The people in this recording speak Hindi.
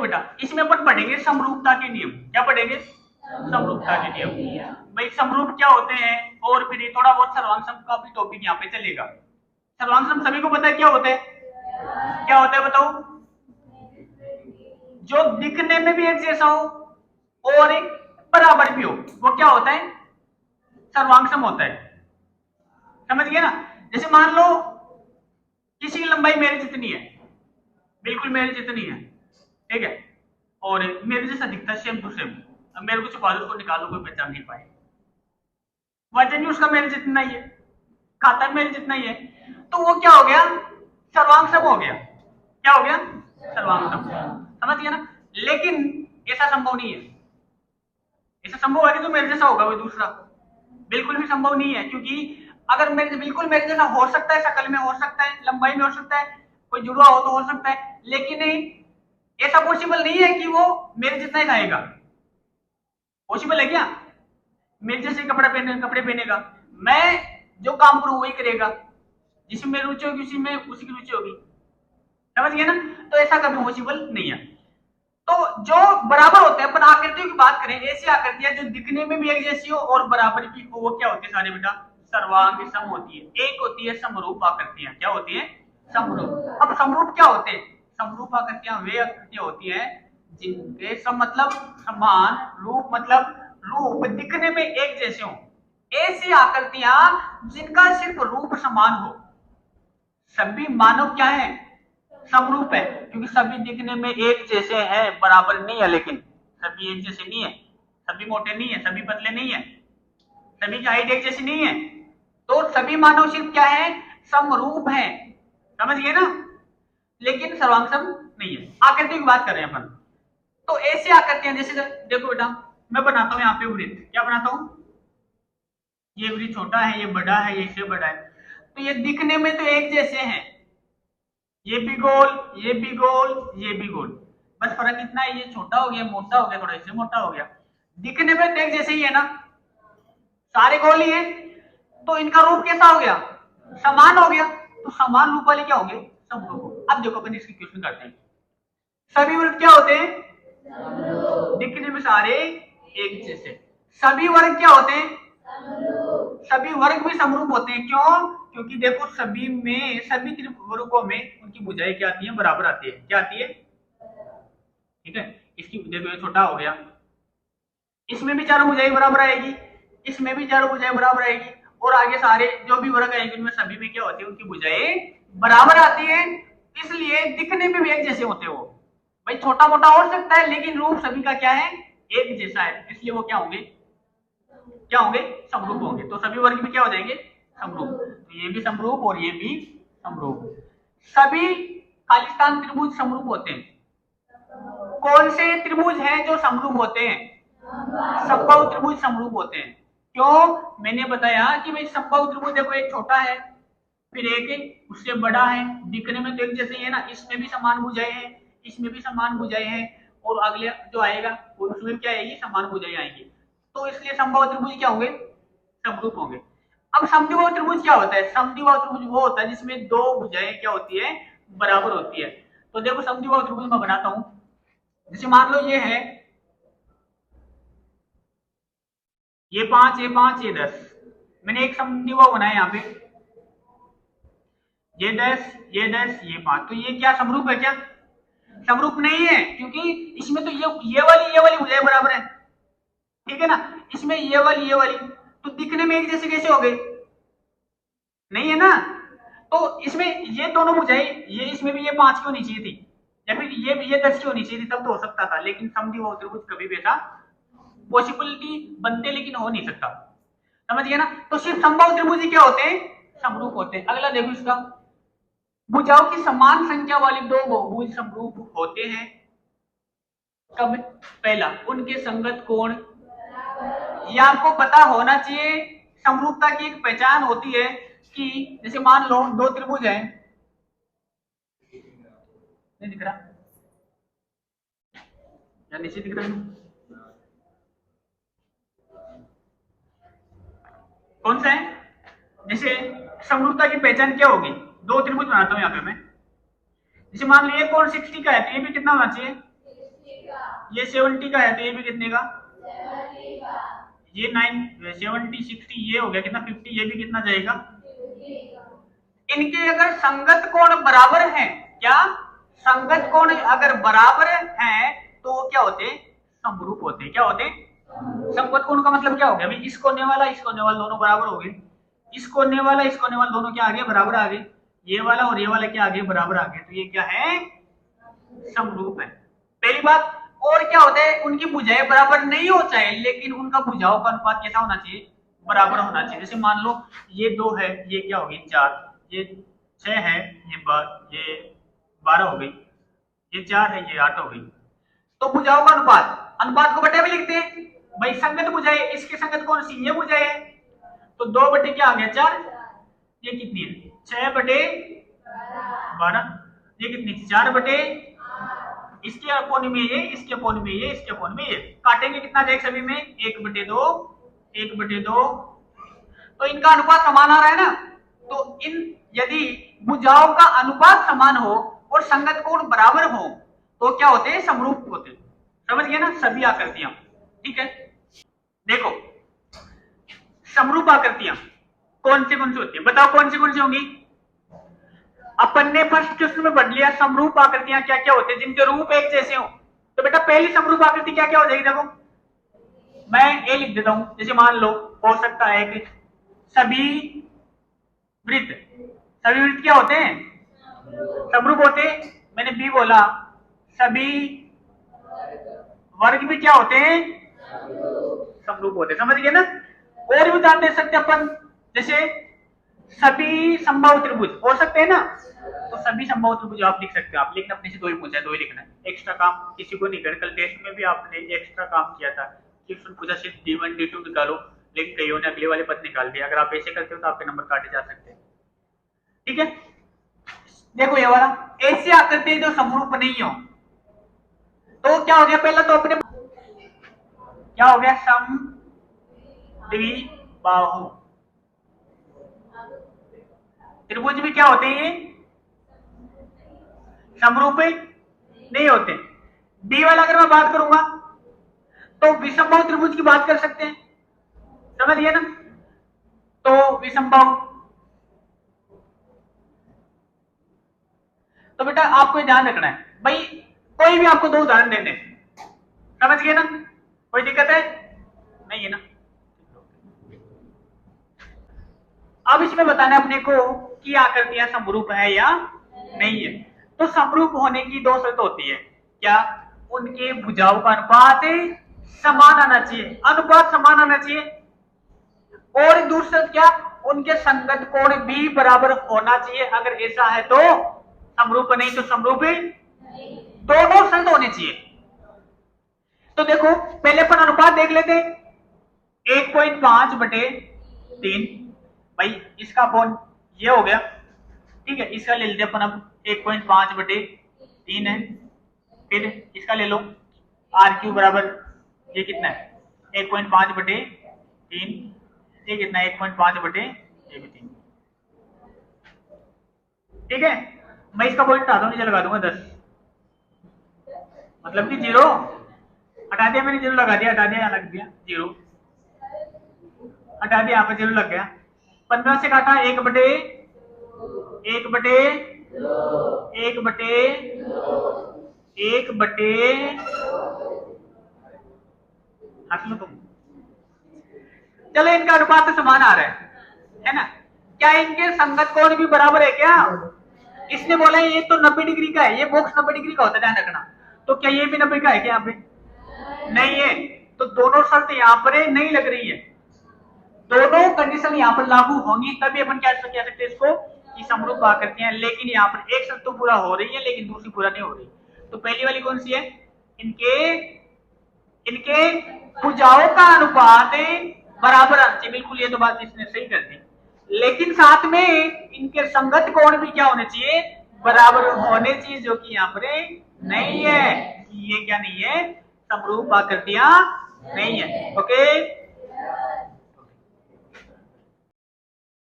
देखो बेटा, इसमें अपन पढ़ेंगे समरूपता के नियम। क्या पढ़ेंगे? समरूपता के नियम। भाई समरूप क्या होते हैं, और फिर ये थोड़ा बहुत सर्वांग सम का भी टॉपिक यहाँ पे चलेगा। सर्वांग सम सभी को पता है क्या होता है? क्या होता है बताओ? जो दिखने में भी एक जैसा हो और एक बराबर भी हो, वो क्या होता है? सर्वांग सम होता है। समझ गए ना? जैसे मान लो किसी की लंबाई मेरे जितनी है, बिल्कुल मेरे जितनी है, ठीक है, और मेरे जैसा दिखता है सेम टू सेम। अब मेरे को छुपा दो, उसको निकालो, कोई पहचान नहीं पाए। वजन भी उसका मेरे जितना ही है, खाता मेरे जितना ही है, तो वो क्या हो गया? सर्वांग सम हो गया। क्या हो गया? सर्वांग सम। समझ गया ना? लेकिन ऐसा संभव नहीं है। ऐसा संभव है कि जो मेरे जैसा होगा वो दूसरा, बिल्कुल भी संभव नहीं है। क्योंकि अगर मेरे बिल्कुल मेरे जैसा हो सकता है, शक्ल में हो सकता है, लंबाई में हो सकता है, कोई जुड़वा हो तो हो सकता है, लेकिन ऐसा पॉसिबल नहीं है कि वो मेरे जितना ही खाएगा। पॉसिबल है क्या? मेरे जैसे कपड़े पहनेगा, मैं जो काम करूं वही करेगा, जिसमें मेरी रुचि होगी उसी में उसी की रुचि होगी। समझ गए ना? तो ऐसा कभी पॉसिबल नहीं है। तो जो बराबर होते हैं, अपन आकृतियों की बात करें, ऐसी आकृतियां जो दिखने में भी एक जैसी हो और बराबर भी हो, वो क्या होती है सारे बेटा? सर्वांग सम होती है। एक होती है समरूप आकृतियां। क्या होती है? समरूप। अब समरूप क्या होते हैं? समरूप आकृतियां वे आकृतियां होती हैं जिनके सम मतलब समान, रूप मतलब रूप दिखने में एक जैसे हो। ऐसी आकृतियां जिनका सिर्फ रूप समान हो। सभी मानव क्या है? समरूप है, क्योंकि सभी दिखने में एक जैसे हैं, बराबर नहीं है। लेकिन सभी एक जैसे नहीं है, सभी मोटे नहीं है, सभी पतले नहीं है, सभी की हाइट एक जैसी नहीं है। तो सभी मानव सिर्फ क्या है? समरूप है। समझ गए ना? लेकिन सर्वांग सम नहीं है। आकृति की बात कर रहे हैं अपन। तो ऐसी आकृतियां जैसे देखो बेटा, मैं बनाता हूं यहाँ पे वृत्त। क्या बनाता हूं? ये वृत्त छोटा है, ये बड़ा है, ये इससे बड़ा है, तो ये दिखने में तो एक जैसे हैं। ये भी गोल, ये भी गोल, ये भी गोल, बस फर्क इतना है, ये छोटा हो गया, मोटा हो गया, थोड़ा इससे मोटा हो गया। दिखने में तो एक जैसे ही है ना, सारे गोल ही है। तो इनका रूप कैसा हो गया? समान हो गया। तो समान रूप वाले क्या होंगे? समरूप। अब देखो अपन इसकी क्वेश्चन करते हैं। सभी वर्ग क्या होते हैं? दिखने में सारे एक जैसे। सभी वर्ग क्या होते हैं? सभी वर्ग भी समरूप होते हैं। क्यों? क्योंकि देखो सभी में, सभी त्रिभुजों में उनकी भुजाएं क्या आती है? बराबर आती है। क्या आती है? ठीक है, इसकी देखो ये छोटा हो गया, इसमें भी चारों भुजाएं बराबर आएगी, इसमें भी चारों भुजाएं बराबर आएगी, और आगे सारे जो भी वर्ग आएंगे उनमें सभी में क्या होती है? उनकी भुजाएं बराबर आती है। इसलिए दिखने में भी एक जैसे होते हैं वो। भाई छोटा मोटा हो सकता है, लेकिन रूप सभी का क्या है? एक जैसा है। इसलिए वो क्या होंगे? क्या होंगे? समरूप होंगे। तो सभी वर्ग भी क्या हो जाएंगे? समरूप। तो ये भी समरूप और ये भी समरूप। सभी खालिस्तान त्रिभुज समरूप होते हैं। कौन से त्रिभुज हैं जो समरूप होते हैं? समबाहु त्रिभुज समरूप होते हैं। क्यों? मैंने बताया कि भाई समबाहु त्रिभुज देखो, एक छोटा है, फिर एक उससे बड़ा है, दिखने में तो एक जैसे ही है ना, इसमें भी समान भुजाएं हैं, इसमें भी समान भुजाएं हैं, और अगले जो आएगा उसमें क्या आएगी? समान भुजाएं आएगी। तो इसलिए समबाहु त्रिभुज क्या होंगे? समरूप होंगे। अब समद्विबाहु त्रिभुज क्या होता है? समद्विबाहु त्रिभुज वो होता है जिसमें दो भुजाएं क्या होती है? बराबर होती है। तो देखो समद्विबाहु त्रिभुज मैं बनाता हूं। जैसे मान लो ये है, ये 5, ये 5, ये 10। मैंने एक समद्विबाहु बनाया यहाँ पे, ये 10, ये 10, ये 5। तो ये क्या समरूप है? क्या समरूप नहीं है? क्योंकि इसमें तो ये वाली भुजाएं बराबर है। ठीक है ना? इसमें ये वाली तो दिखने में एक जैसे कैसे हो गए? नहीं है ना? तो इसमें ये दोनों भुजाएं, ये इसमें भी ये 5 की होनी चाहिए थी, या फिर ये 10 की होनी चाहिए थी, तब तो हो सकता था। लेकिन समद्विबाहु त्रिभुज कभी भी ऐसा पॉसिबिलिटी बनते, लेकिन हो नहीं सकता। समझ गया ना? तो सिर्फ समबाहु त्रिभुज ही क्या होते हैं? समरूप होते हैं। अगला देखो इसका, भुजाओं की समान संख्या वाले दो बहुभुज समरूप होते हैं कब? पहला, उनके संगत कोण। ये आपको पता होना चाहिए। समरूपता की एक पहचान होती है कि जैसे मान लो दो त्रिभुज हैं, नहीं दिख रहा या नीचे दिख रहा है? कौन सा है? जैसे समरूपता की पहचान क्या होगी? दो त्रिभुज बनाता हूं यहाँ पे मैं। जैसे मान लो ये कोण 60 का है, तो ये भी कितना होना चाहिए? ये 70 का है तो ये भी कितने का, ये 70 60 ये हो गया कितना 50, ये भी कितना जाएगा। इनके अगर संगत कोण बराबर हैं, क्या संगत कोण अगर बराबर है तो वो क्या होते, समरूप होते। क्या होते, संगत कोण का मतलब क्या हो गया, अभी इस कोने वाला दोनों बराबर हो गए, इस कोने वाला दोनों क्या आ गए, बराबर आ गए, ये वाला और ये वाला क्या आ गए, बराबर आ गए, तो ये क्या है, समरूप है। पहली बात। और क्या होता है, उनकी भुजाएं बराबर नहीं हो चाहे, लेकिन उनका भुजाओं का अनुपात कैसा होना चाहिए, बराबर होना चाहिए। जैसे मान लो ये 2 है, ये क्या हो गई 4, ये 6 है, ये 12 हो गई, ये 4 है, ये 8 हो गई। तो भुजाओं का अनुपात को बटे में लिखते हैं भाई, संगत भुजाएं, इसके संगत कौन सी, ये भुजाएं है, तो 2 बटे क्या आ गया 4, ये कितनी है 6 बटे 12, ये कितनी 4 बटे, इसके कोने में ये, इसके कोने में ये, इसके कोने में ये, काटेंगे कितना जाएगा सभी में 1 बटे 2, 1 बटे 2, तो इनका अनुपात समान आ रहा है ना। तो इन यदि भुजाओं का अनुपात समान हो और संगत कोण बराबर हो तो क्या होते हैं, समरूप होते। समझ गए ना सभी आकृतियां, ठीक है। देखो समरूप आकृतियां कौन सी होती है, बताओ कौन सी होंगी। अपन ने फर्स्ट क्वेश्चन में पढ़ लिया समरूप आकृतियां क्या क्या होते हैं, जिनके रूप एक जैसे हो। तो बेटा पहली समरूप आकृति क्या क्या हो जाएगी, देखो मैं ए लिख देता हूं, जैसे मान लो हो सकता है कि सभी वृत्त क्या होते हैं, समरूप होते हैं। मैंने बी बोला, सभी वर्ग भी क्या होते हैं, समरूप होते हैं। समझ गए ना। और भी उदाहरण दे सकते अपन, जैसे सभी संभव त्रिभुज हो सकते हैं ना, तो सभी संभव त्रिभुज आप लिख सकते हो आप, लेकिन अपने से 2 ही पूछा है, 2 ही लिखना है, एक्स्ट्रा काम किसी को नहीं कर। कल टेस्ट में भी आपने एक्स्ट्रा काम किया था कि पूछा सिर्फ D1 D2 निकालो, लेकिन कईयों ने अगले वाले पद निकाल दिया। अगर आप ऐसे करते हो तो आपके नंबर काटे जा सकते हैं, ठीक है। देखो ये वाला, ऐसी आकृति जो समरूप नहीं हो तो क्या हो गया, पहला तो अपने क्या हो गया, समद्विबाहु त्रिभुज भी क्या होते हैं, समरूप नहीं होते। बी वाला अगर मैं बात करूंगा तो विषमबाहु त्रिभुज की बात कर सकते हैं, समझ गए ना। तो विषमबाहु, तो बेटा आपको ये ध्यान रखना है भाई, कोई भी आपको 2 उदाहरण देने, समझ गए ना, कोई दिक्कत है नहीं है ना। अब इसमें बताना अपने को कि आकृतियां समरूप है या नहीं है। तो समरूप होने की 2 शर्त होती है, क्या, उनके भुजाओं का अनुपात समान आना चाहिए, अनुपात समान आना चाहिए, और दूसरी शर्त क्या, उनके संगत कोण भी बराबर होना चाहिए। अगर ऐसा है तो समरूप, नहीं तो समरूप दोनों शर्त होने चाहिए। तो देखो पहले अपन अनुपात देख लेते, 1.5 बटे 3, भाई इसका अपॉन ये हो गया, ठीक है, इसका ले लेते अपन अब 1.5 बटे 3 है, फिर इसका ले लो R³ बराबर ये कितना है 1.5 बटे 3, ये कितना है 1.5 बटे ये भी 3, ठीक है। मैं इसका पॉइंट हटा दूं, नीचे लगा दूंगा 10, मतलब कि 0 हटा दिया मैंने, 0 लगा दिया, हटा दिया, यहाँ लग दिया 0, हटा दिया, यहाँ पर 0 लग गया। 15 से काटा 1 बटे 1 बटे 1 बटे 1 बटे, हंस लो तुम। चलो इनका अनुपात तो समान आ रहा है ना। क्या इनके संगत कोण भी बराबर है क्या, इसने बोला ये तो 90 डिग्री का है, ये बॉक्स 90 डिग्री का होता है, ध्यान रखना। तो क्या ये भी 90 का है क्या, यहाँ पे नहीं है, तो दोनों शर्त यहाँ पर नहीं लग रही है, दोनों कंडीशन यहाँ पर लागू होंगी, तभी अपन क्या कह सकते हैं इसको कि समरूप आकृतियां। लेकिन यहाँ पर एक शर्त तो पूरा हो रही है लेकिन दूसरी पूरा नहीं हो रही। तो पहली वाली कौन सी है, इनके भुजाओं का अनुपात बराबर आना चाहिए, बिल्कुल ये तो बात इसने सही कर दी, लेकिन साथ में इनके संगत कोण भी क्या होने चाहिए, बराबर होने चाहिए, जो कि यहाँ पर नहीं है। ये क्या नहीं है, समरूप आकृतियां नहीं है। ओके।